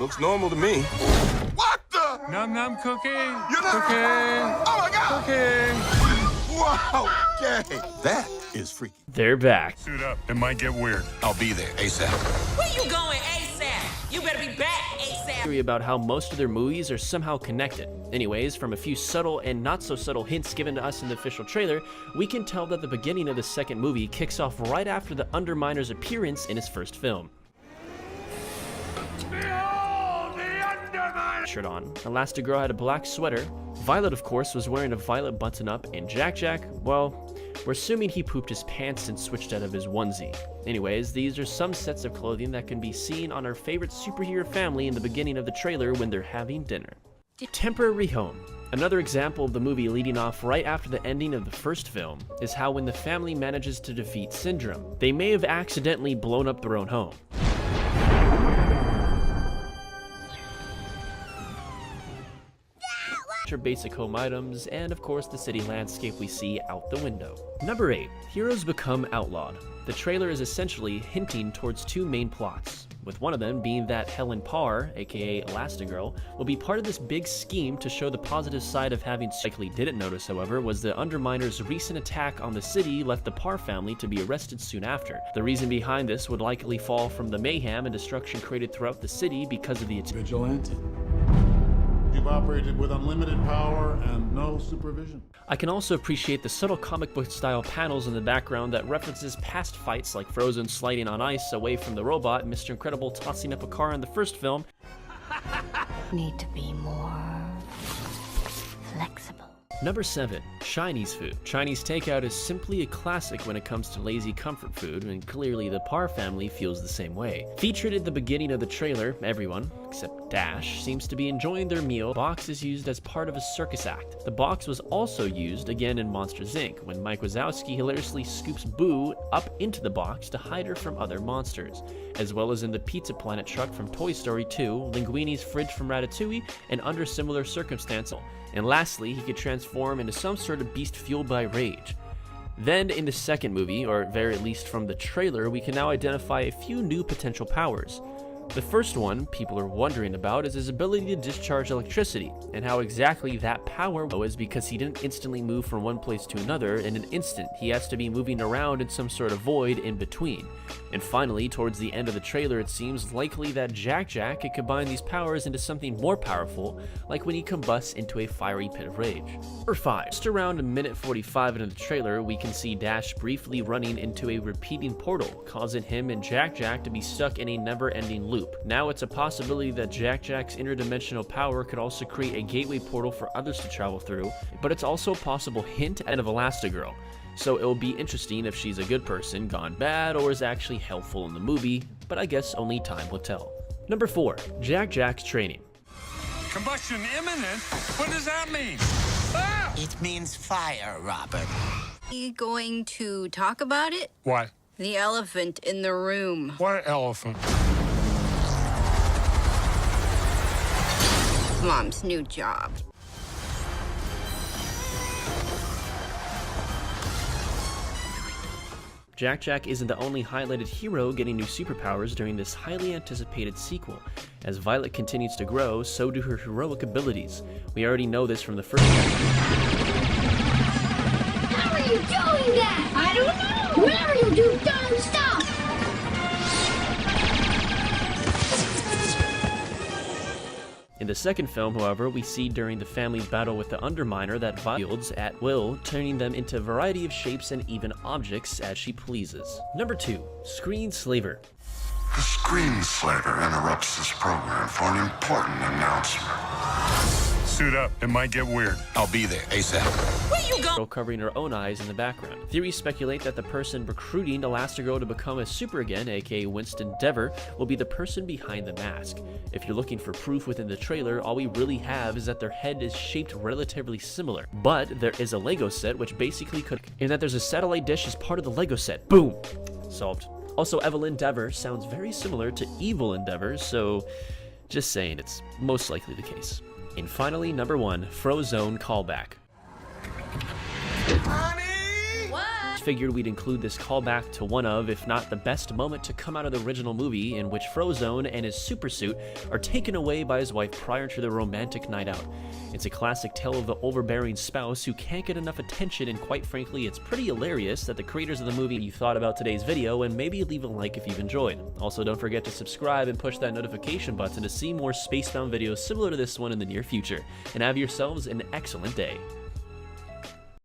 Looks normal to me. What the? Num num cookie. You're not... Cookie. Oh my God! Cookie. Wow, okay. That is freaky. They're back. Suit up. It might get weird. I'll be there ASAP. Where you going ASAP? You better be back ASAP. Theory about how most of their movies are somehow connected. Anyways, from a few subtle and not so subtle hints given to us in the official trailer, we can tell that the beginning of the second movie kicks off right after the Underminer's appearance in his first film. Behold the Underminer! Shirt on. Elastigirl had a black sweater. Violet, of course, was wearing a violet button-up, and Jack, well, we're assuming he pooped his pants and switched out of his onesie. Anyways, these are some sets of clothing that can be seen on our favorite superhero family in the beginning of the trailer when they're having dinner. Temporary home. Another example of the movie leading off right after the ending of the first film is how when the family manages to defeat Syndrome, they may have accidentally blown up their own home. Basic home items, and of course the city landscape we see out the window. Number 8. Heroes become outlawed. The trailer is essentially hinting towards two main plots, with one of them being that Helen Parr, aka Elastigirl, will be part of this big scheme to show the positive side of having. Likely didn't notice, however, was the Underminer's recent attack on the city left the Parr family to be arrested soon after. The reason behind this would likely fall from the mayhem and destruction created throughout the city because of the vigilante. You've operated with unlimited power and no supervision. I can also appreciate the subtle comic book style panels in the background that references past fights like Frozen sliding on ice away from the robot, Mr. Incredible tossing up a car in the first film. Need to be more flexible. Number 7. Chinese food. Chinese takeout is simply a classic when it comes to lazy comfort food, and clearly the Parr family feels the same way. Featured at the beginning of the trailer, everyone, except Dash, seems to be enjoying their meal. The box is used as part of a circus act. The box was also used again in Monsters Inc., when Mike Wazowski hilariously scoops Boo up into the box to hide her from other monsters, as well as in the Pizza Planet truck from Toy Story 2, Linguini's fridge from Ratatouille, and under similar circumstances. And lastly, he could transform into some sort of beast fueled by rage. Then in the second movie, or very least from the trailer, we can now identify a few new potential powers. The first one people are wondering about is his ability to discharge electricity, and how exactly that power is because he didn't instantly move from one place to another in an instant. He has to be moving around in some sort of void in between. And finally, towards the end of the trailer, it seems likely that Jack could combine these powers into something more powerful, like when he combusts into a fiery pit of rage. Number 5. Just around a minute 45 into the trailer, we can see Dash briefly running into a repeating portal, causing him and Jack to be stuck in a never-ending loop. Now it's a possibility that Jack's interdimensional power could also create a gateway portal for others to travel through, but it's also a possible hint of Elastigirl. So it'll be interesting if she's a good person gone bad or is actually helpful in the movie, but I guess only time will tell. Number 4. Jack's training. Combustion imminent? What does that mean? Ah! It means fire, Robert. Are you going to talk about it? What? The elephant in the room. What elephant? Mom's new job. Jack isn't the only highlighted hero getting new superpowers during this highly anticipated sequel. As Violet continues to grow, so do her heroic abilities. We already know this from the first one. How are you doing that? I don't know. Whatever you do, don't stop. In the second film, however, we see during the family's battle with the Underminer that Violet wields at will, turning them into a variety of shapes and even objects as she pleases. Number 2. Screenslaver. The Screenslaver interrupts this program for an important announcement. Suit up. It might get weird. I'll be there ASAP. Where you going? Girl covering her own eyes in the background. Theories speculate that the person recruiting Elastigirl to become a super again, aka Winston Dever, will be the person behind the mask. If you're looking for proof within the trailer, all we really have is that their head is shaped relatively similar. But there is a Lego set which basically could, in that there's a satellite dish as part of the Lego set. Boom! Solved. Also, Evelyn Dever sounds very similar to Evil Endeavor, so just saying, it's most likely the case. And finally, number 1, Frozone callback. Honey! What? figured we'd include this callback to one of, if not the best moment to come out of the original movie, in which Frozone and his supersuit are taken away by his wife prior to their romantic night out. It's a classic tale of the overbearing spouse who can't get enough attention, and quite frankly, it's pretty hilarious that the creators of the movie you thought about today's video, and maybe leave a like if you've enjoyed. Also, don't forget to subscribe and push that notification button to see more Spacebound videos similar to this one in the near future. And have yourselves an excellent day.